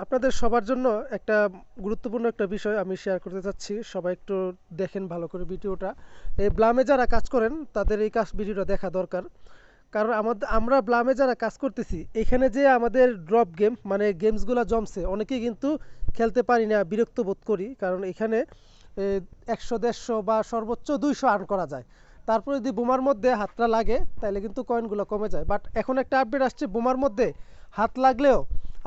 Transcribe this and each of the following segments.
আপনাদের সবার জন্য একটা গুরুত্বপূর্ণ একটা বিষয় আমি শেয়ার করতে চাচ্ছি। সবাই একটু দেখেন ভালো করে ভিডিওটা। এই ব্লামে যারা কাজ করেন তাদের এই ভিডিওটা দেখা দরকার। কারণ আমরা ব্লামে যারা কাজ করতেছি এখানে যে আমাদের ড্রপ গেম মানে গেমসগুলো জমছে অনেকেই কিন্তু খেলতে পারি না, বিরক্ত বোধ করি। কারণ এখানে 100 150 বা সর্বোচ্চ 200 আর্ন করা যায়। তারপরে যদি বোমার মধ্যে হাতটা লাগে তাহলে কিন্তু কয়েনগুলো কমে যায়। বাট এখন একটা আপডেট আসছে, বোমার মধ্যে হাত লাগলেও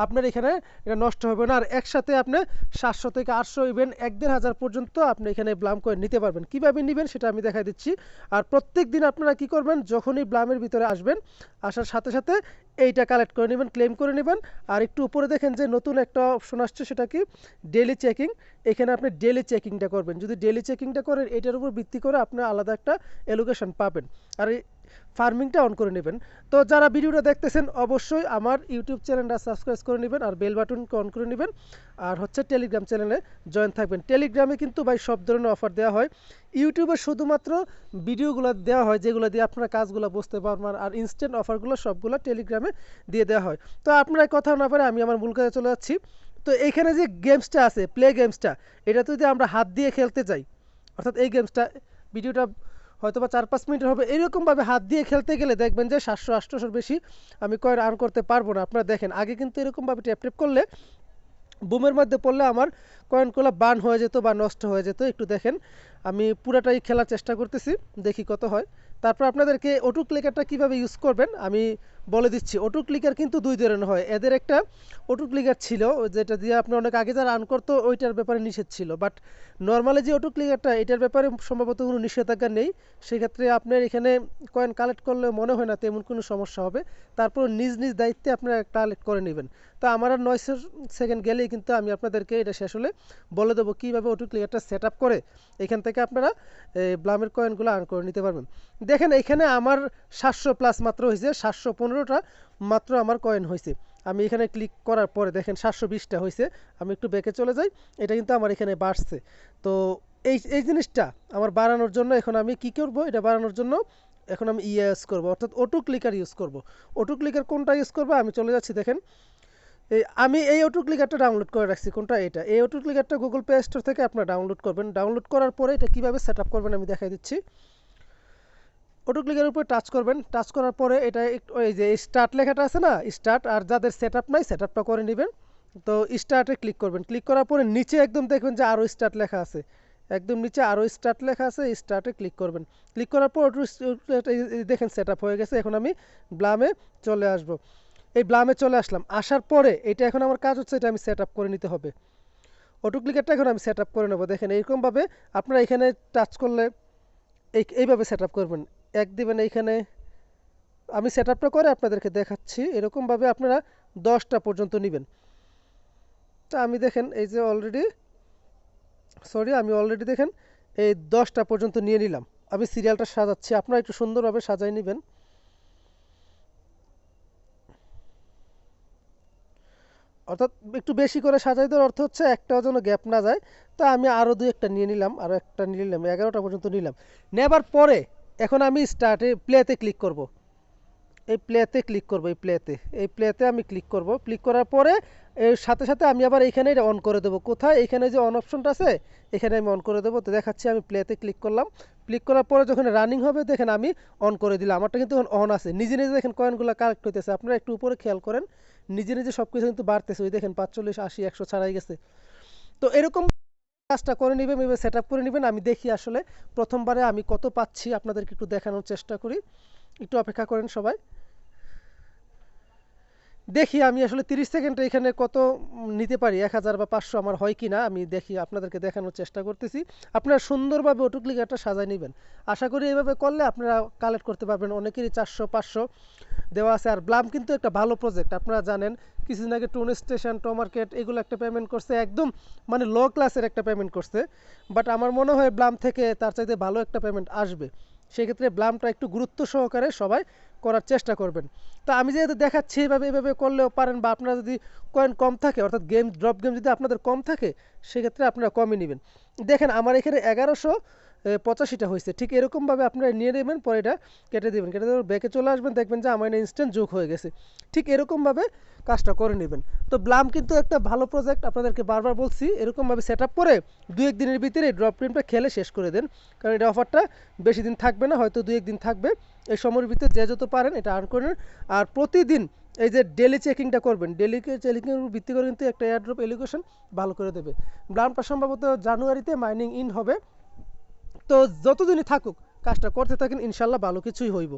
আপনার এখানে এটা নষ্ট হবে না। আর একসাথে আপনি 700 থেকে 800 ইভেন 1-1500 পর্যন্ত আপনি এখানে ব্লাম কয়েন নিতে পারবেন। কীভাবে নেবেন সেটা আমি দেখাই দিচ্ছি। আর প্রত্যেক দিন আপনারা কি করবেন, যখনই ব্লামের ভিতরে আসবেন আসার সাথে সাথে এইটা কালেক্ট করে নেবেন, ক্লেম করে নেবেন। আর একটু উপরে দেখেন যে নতুন একটা অপশন আসছে, সেটা কি ডেইলি চেকিং। এখানে আপনি ডেইলি চেকিংটা করবেন। যদি ডেইলি চেকিংটা করেন এটার উপর ভিত্তি করে আপনি আলাদা একটা এলোকেশন পাবেন। আর এই ফার্মিংটা অন করে নেবেন। তো যারা ভিডিওটা দেখতেছেন অবশ্যই আমার ইউটিউব চ্যানেলটা সাবস্ক্রাইব করে নেবেন আর বেল বাটনকে অন করে নেবেন। আর হচ্ছে টেলিগ্রাম চ্যানেলে জয়েন থাকবেন। টেলিগ্রামে কিন্তু ভাই সব ধরনের অফার দেওয়া হয়। ইউটিউবে শুধুমাত্র ভিডিওগুলো দেওয়া হয় যেগুলো দিয়ে আপনারা কাজগুলো বুঝতে পারবেন, আর ইনস্ট্যান্ট অফারগুলো সবগুলো টেলিগ্রামে দিয়ে দেওয়া হয়। তো আপনারা কথা না পারে আমি আমার মূল কাজে চলে যাচ্ছি। তো এইখানে যে গেমসটা আছে, প্লে গেমসটা, এটা যদি আমরা হাত দিয়ে খেলতে যাই, অর্থাৎ এই গেমসটা ভিডিওটা হয়তো বা 4-5 মিনিট হবে, এরকমভাবে হাত দিয়ে খেলতে গেলে দেখবেন যে 700-800 বেশি আমি কয়েন আর্ন করতে পারবো না। আপনারা দেখেন আগে কিন্তু এরকমভাবে ট্যাপ ট্যাপ করলে বুমের মধ্যে পড়লে আমার কয়েনগুলো বার্ন হয়ে যেত বা নষ্ট হয়ে যেত। একটু দেখেন আমি পুরাটাই খেলার চেষ্টা করতেছি, দেখি কত হয়। তারপর আপনাদেরকে অটো ক্লিকারটা কীভাবে ইউজ করবেন আমি বলে দিচ্ছি। অটো ক্লিকার কিন্তু দুই ধরনের হয়। এদের একটা অটো ক্লিকার ছিল যেটা দিয়ে আপনি অনেক আগে যারা রান করতো ওইটার ব্যাপারে নিষেধ ছিল। বাট নর্মালি যে অটো ক্লিকারটা এটার ব্যাপারে সম্ভবত কোনো নিষেধাজ্ঞা নেই। সেক্ষেত্রে আপনার এখানে কয়েন কালেক্ট করলে মনে হয় না তেমন কোনো সমস্যা হবে। তারপর নিজ নিজ দায়িত্বে আপনারা কালেক্ট করে নেবেন। তো আমার আর 9 সেকেন্ড গেলেই কিন্তু আমি আপনাদেরকে এটা শেষ হলে বলে দেবো কীভাবে অটো ক্লিকারটা সেট আপ করে এখান থেকে আপনারা ব্লামের কয়েনগুলো আর্ন করে নিতে পারবেন। দেখেন এখানে আমার 700 প্লাস মাত্র হয়েছে, 715টা মাত্র আমার কয়েন হয়েছে। আমি এখানে ক্লিক করার পরে দেখেন 720টা হয়েছে। আমি একটু ব্যাকে চলে যাই, এটা কিন্তু আমার এখানে বাড়ছে। তো এই এই জিনিসটা আমার বাড়ানোর জন্য এখন আমি কি করব, এটা বাড়ানোর জন্য এখন আমি ইউজ করব, অর্থাৎ অটো ক্লিকার ইউজ করব। অটো ক্লিকার কোনটা ইউজ করবো আমি চলে যাচ্ছি। দেখেন আমি এই অটো ক্লিকারটা ডাউনলোড করে রাখছি। কোনটা? এটা। এই অটো ক্লিকারটা গুগল প্লে স্টোর থেকে আপনারা ডাউনলোড করবেন। ডাউনলোড করার পরে এটা কীভাবে সেট আপ করবেন আমি দেখাই দিচ্ছি। অটো ক্লিকের উপরে টাচ করবেন। টাচ করার পরে এটা ওই যে স্টার্ট লেখাটা আছে না, স্টার্ট, আর যাদের সেট আপ নাই সেট আপটা করে নেবেন। তো স্টার্টে ক্লিক করবেন। ক্লিক করার পরে নিচে একদম দেখবেন যে আরও স্টার্ট লেখা আছে, একদম নিচে আরও স্টার্ট লেখা আছে, স্টার্টে ক্লিক করবেন। ক্লিক করার পর দেখেন সেট আপ হয়ে গেছে। এখন আমি ব্লামে চলে আসব। এই ব্লামে চলে আসলাম। আসার পরে এটা এখন আমার কাজ হচ্ছে এটা আমি সেট আপ করে নিতে হবে। অটো ক্লিকারটা এখন আমি সেট আপ করে নেব। দেখেন এইরকমভাবে আপনারা এখানে টাচ করলে এইভাবে সেট আপ করবেন। এক দিবেন এইখানে। আমি সেট আপটা করে আপনাদেরকে দেখাচ্ছি। এরকমভাবে আপনারা 10টা পর্যন্ত নেবেন। তো আমি দেখেন এই যে আমি অলরেডি দেখেন এই 10টা পর্যন্ত নিয়ে নিলাম। আমি সিরিয়ালটা সাজাচ্ছি, আপনারা একটু সুন্দরভাবে সাজাই নেবেন। অর্থাৎ একটু বেশি করে সাজাই দেওয়ার অর্থ হচ্ছে একটাও যেন গ্যাপ না যায়। তা আমি আরও 2-1টা নিয়ে নিলাম, আরও একটা নিয়ে নিলাম, 11টা পর্যন্ত নিলাম। নেবার পরে এখন আমি প্লেতে ক্লিক করব। এই প্লেতে ক্লিক করব, এই প্লেতে আমি ক্লিক করব। ক্লিক করার পরে এর সাথে সাথে আমি আবার এখানে অন করে দেবো। কোথায়? এখানে যে অন অপশনটা আছে এখানে আমি অন করে দেবো। তো দেখাচ্ছি আমি প্লেতে ক্লিক করলাম। ক্লিক করার পরে যখন রানিং হবে দেখেন আমি অন করে দিলাম। আমারটা কিন্তু অন আছে। নিজে নিজে দেখেন কয়েনগুলো কালেক্ট হইতেছে। আপনারা একটু উপরে খেয়াল করেন, নিজে নিজে সব কিছু কিন্তু বাড়তেছে। ওই দেখেন 45, 80, 100 ছাড়াই গেছে। তো এরকম কাজটা করে নেবেন, এভাবে সেট আপ করে নেবেন। আমি দেখি আসলে প্রথমবারে আমি কত পাচ্ছি আপনাদেরকে একটু দেখানোর চেষ্টা করি। একটু অপেক্ষা করেন সবাই। দেখি আমি আসলে 30 সেকেন্ডে এখানে কত নিতে পারি, 1000 বা 500 আমার হয় কি না আমি দেখি, আপনাদেরকে দেখানোর চেষ্টা করতেছি। আপনারা সুন্দরভাবে অটো ক্লিকারটা সাজায় নেবেন। আশা করি এইভাবে করলে আপনারা কালেক্ট করতে পারবেন। অনেকেরই 400-500 দেওয়া আছে। আর ব্লাম কিন্তু একটা ভালো প্রজেক্ট, আপনারা জানেন। কিছুদিন আগে টোন স্টেশন, টো মার্কেট এগুলো একটা পেমেন্ট করছে, একদম মানে লো ক্লাসের একটা পেমেন্ট করছে। বাট আমার মনে হয় ব্লাম থেকে তার চাইতে ভালো একটা পেমেন্ট আসবে। সেক্ষেত্রে ব্লামটা একটু গুরুত্ব সহকারে সবাই করার চেষ্টা করবেন। তা আমি যেহেতু দেখাচ্ছি এভাবে করলেও পারেন, বা আপনারা যদি কয়েন কম থাকে, অর্থাৎ ড্রপ গেম যদি আপনাদের কম থাকে সেক্ষেত্রে আপনারা কমই নেবেন। দেখেন আমার এখানে 85টা হয়েছে। ঠিক এরকমভাবে আপনারা নিয়ে নেবেন, পরে এটা কেটে দেবেন, কেটে দেওয়ার ব্যাকে চলে আসবেন, দেখবেন যে আমার ইনস্ট্যান্ট যোগ হয়ে গেছে। ঠিক এরকমভাবে কাজটা করে নেবেন। তো ব্লাম কিন্তু একটা ভালো প্রজেক্ট, আপনাদেরকে বারবার বলছি এরকমভাবে সেট আপ করে 2-1 দিনের ভিতরে ড্রপ ক্রিমটা খেলে শেষ করে দেন, কারণ এটা অফারটা বেশি দিন থাকবে না, হয়তো 2-1 দিন থাকবে। এই সময়ের ভিতরে যে যত পারেন এটা আর্ন করেন। আর প্রতিদিন এই যে ডেলি চেকিংটা করবেন, ডেলি চেকিংয়ের উপর ভিত্তি করে কিন্তু একটা এয়ারড্রপ এলিগেশন ভালো করে দেবে। ব্লামটা সম্ভবত জানুয়ারিতে মাইনিং ইন হবে। তো যতদিনই থাকুক কাজটা করতে থাকেন, ইনশাল্লাহ ভালো কিছুই হইব।